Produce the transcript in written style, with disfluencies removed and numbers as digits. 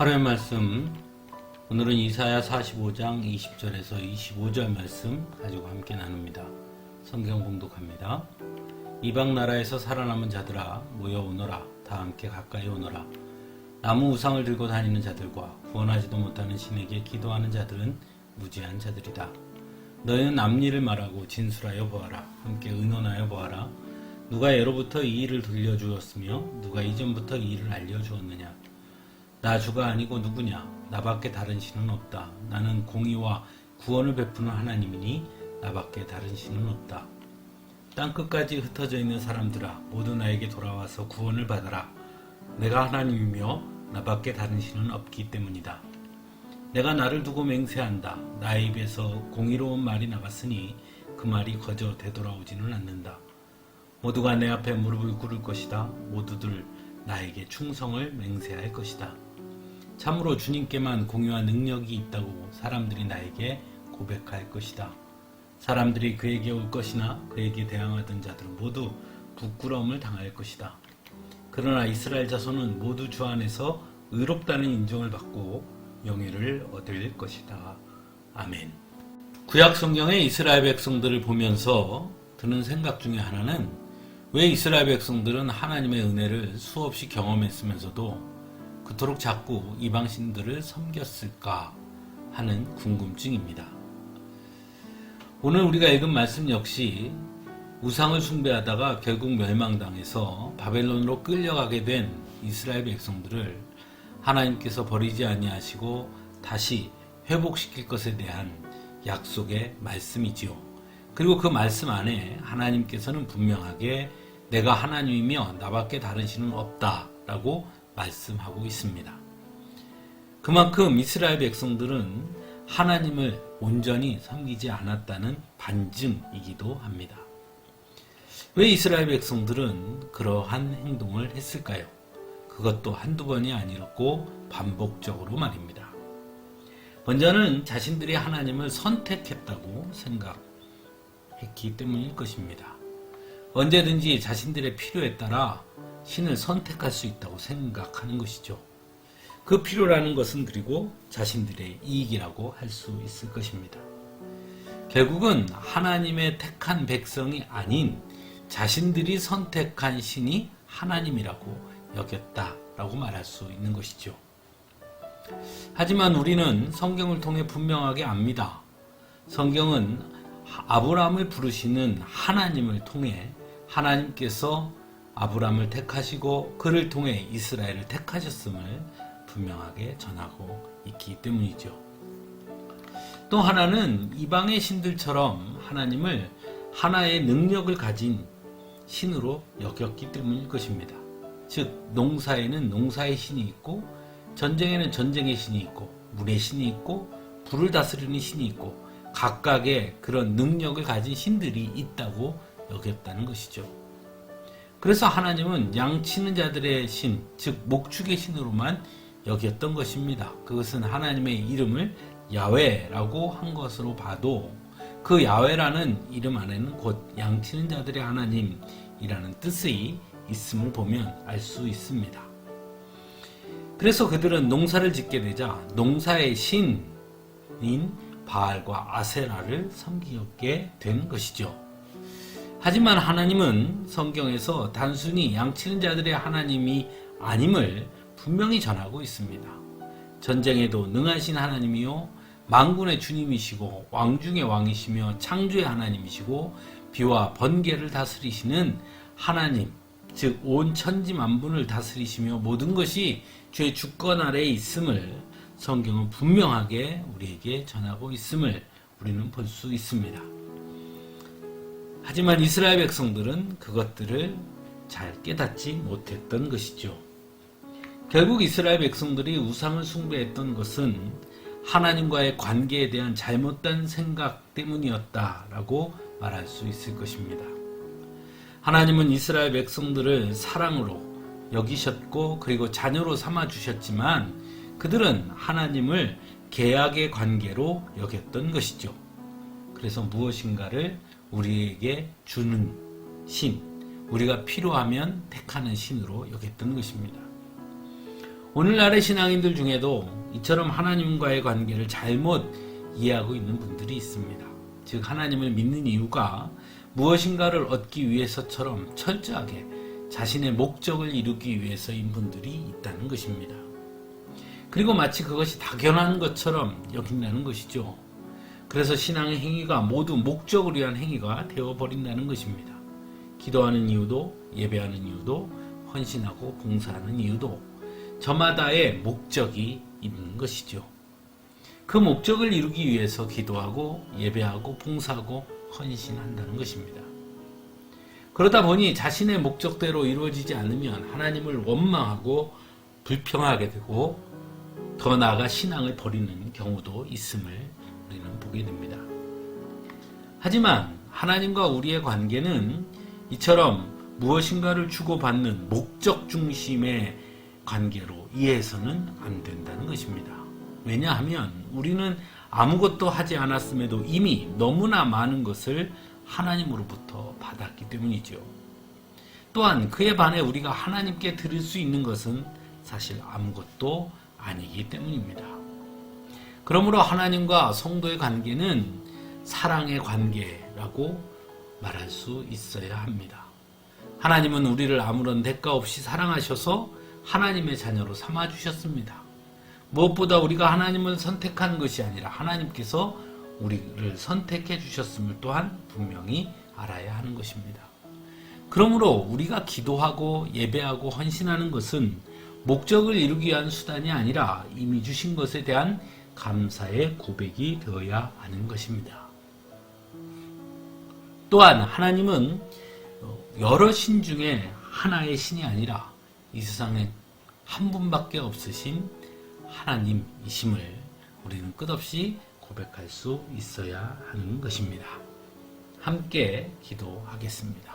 하루의 말씀, 오늘은 이사야 45장 20절에서 25절 말씀 가지고 함께 나눕니다. 성경 봉독합니다. 이방 나라에서 살아남은 자들아 모여오너라. 다 함께 가까이 오너라. 나무 우상을 들고 다니는 자들과 구원하지도 못하는 신에게 기도하는 자들은 무지한 자들이다. 너희는 앞일을 말하고 진술하여 보아라. 함께 의논하여 보아라. 누가 예로부터 이 일을 들려주었으며 누가 이전부터 이 일을 알려주었느냐. 나 주가 아니고 누구냐. 나밖에 다른 신은 없다. 나는 공의와 구원을 베푸는 하나님이니 나밖에 다른 신은 없다. 땅끝까지 흩어져 있는 사람들아 모두 나에게 돌아와서 구원을 받아라. 내가 하나님이며 나밖에 다른 신은 없기 때문이다. 내가 나를 두고 맹세한다. 나의 입에서 공의로운 말이 나갔으니 그 말이 거저 되돌아오지는 않는다. 모두가 내 앞에 무릎을 꿇을 것이다. 모두들 나에게 충성을 맹세할 것이다. 참으로 주님께만 공의와 능력이 있다고 사람들이 나에게 고백할 것이다. 사람들이 그에게 올 것이나 그에게 대항하던 자들은 모두 부끄러움을 당할 것이다. 그러나 이스라엘 자손은 모두 주 안에서 의롭다는 인정을 받고 영예를 얻을 것이다. 아멘. 구약 성경의 이스라엘 백성들을 보면서 드는 생각 중에 하나는 왜 이스라엘 백성들은 하나님의 은혜를 수없이 경험했으면서도 그토록 자꾸 이방신들을 섬겼을까 하는 궁금증입니다. 오늘 우리가 읽은 말씀 역시 우상을 숭배하다가 결국 멸망당해서 바벨론으로 끌려가게 된 이스라엘 백성들을 하나님께서 버리지 아니하시고 다시 회복시킬 것에 대한 약속의 말씀이지요. 그리고 그 말씀 안에 하나님께서는 분명하게 내가 하나님이며 나밖에 다른 신은 없다라고 말씀하고 있습니다. 그만큼 이스라엘 백성들은 하나님을 온전히 섬기지 않았다는 반증이기도 합니다. 왜 이스라엘 백성들은 그러한 행동을 했을까요? 그것도 한두 번이 아니었고 반복적으로 말입니다. 먼저는 자신들이 하나님을 선택했다고 생각했기 때문일 것입니다. 언제든지 자신들의 필요에 따라 신을 선택할 수 있다고 생각하는 것이죠. 그 필요라는 것은 그리고 자신들의 이익이라고 할 수 있을 것입니다. 결국은 하나님의 택한 백성이 아닌 자신들이 선택한 신이 하나님이라고 여겼다라고 말할 수 있는 것이죠. 하지만 우리는 성경을 통해 분명하게 압니다. 성경은 아브라함을 부르시는 하나님을 통해 하나님께서 아브라함을 택하시고 그를 통해 이스라엘을 택하셨음을 분명하게 전하고 있기 때문이죠. 또 하나는 이방의 신들처럼 하나님을 하나의 능력을 가진 신으로 여겼기 때문일 것입니다. 즉 농사에는 농사의 신이 있고 전쟁에는 전쟁의 신이 있고 물의 신이 있고 불을 다스리는 신이 있고 각각의 그런 능력을 가진 신들이 있다고 여겼다는 것이죠. 그래서 하나님은 양치는 자들의 신, 즉 목축의 신으로만 여겼던 것입니다. 그것은 하나님의 이름을 야훼라고 한 것으로 봐도 그 야훼라는 이름 안에는 곧 양치는 자들의 하나님이라는 뜻이 있음을 보면 알 수 있습니다. 그래서 그들은 농사를 짓게 되자 농사의 신인 바알과 아세라를 섬기게 된 것이죠. 하지만 하나님은 성경에서 단순히 양치는 자들의 하나님이 아님을 분명히 전하고 있습니다. 전쟁에도 능하신 하나님이요 만군의 주님이시고 왕중의 왕이시며 창조의 하나님이시고 비와 번개를 다스리시는 하나님, 즉 온 천지 만분을 다스리시며 모든 것이 주의 주권 아래에 있음을 성경은 분명하게 우리에게 전하고 있음을 우리는 볼 수 있습니다. 하지만 이스라엘 백성들은 그것들을 잘 깨닫지 못했던 것이죠. 결국 이스라엘 백성들이 우상을 숭배했던 것은 하나님과의 관계에 대한 잘못된 생각 때문이었다라고 말할 수 있을 것입니다. 하나님은 이스라엘 백성들을 사랑으로 여기셨고 그리고 자녀로 삼아 주셨지만 그들은 하나님을 계약의 관계로 여겼던 것이죠. 그래서 무엇인가를 우리에게 주는 신, 우리가 필요하면 택하는 신으로 여겼던 것입니다. 오늘날의 신앙인들 중에도 이처럼 하나님과의 관계를 잘못 이해하고 있는 분들이 있습니다. 즉 하나님을 믿는 이유가 무엇인가를 얻기 위해서처럼 철저하게 자신의 목적을 이루기 위해서인 분들이 있다는 것입니다. 그리고 마치 그것이 당연한 것처럼 여긴다는 것이죠. 그래서 신앙의 행위가 모두 목적을 위한 행위가 되어버린다는 것입니다. 기도하는 이유도, 예배하는 이유도, 헌신하고 봉사하는 이유도 저마다의 목적이 있는 것이죠. 그 목적을 이루기 위해서 기도하고 예배하고 봉사하고 헌신한다는 것입니다. 그러다 보니 자신의 목적대로 이루어지지 않으면 하나님을 원망하고 불평하게 되고 더 나아가 신앙을 버리는 경우도 있음을 우리는 보게 됩니다. 하지만 하나님과 우리의 관계는 이처럼 무엇인가를 주고받는 목적 중심의 관계로 이해해서는 안 된다는 것입니다. 왜냐하면 우리는 아무것도 하지 않았음에도 이미 너무나 많은 것을 하나님으로부터 받았기 때문이죠. 또한 그에 반해 우리가 하나님께 드릴 수 있는 것은 사실 아무것도 아니기 때문입니다. 그러므로 하나님과 성도의 관계는 사랑의 관계라고 말할 수 있어야 합니다. 하나님은 우리를 아무런 대가 없이 사랑하셔서 하나님의 자녀로 삼아주셨습니다. 무엇보다 우리가 하나님을 선택한 것이 아니라 하나님께서 우리를 선택해 주셨음을 또한 분명히 알아야 하는 것입니다. 그러므로 우리가 기도하고 예배하고 헌신하는 것은 목적을 이루기 위한 수단이 아니라 이미 주신 것에 대한 감사의 고백이 되어야 하는 것입니다. 또한 하나님은 여러 신 중에 하나의 신이 아니라 이 세상에 한 분밖에 없으신 하나님이심을 우리는 끝없이 고백할 수 있어야 하는 것입니다. 함께 기도하겠습니다.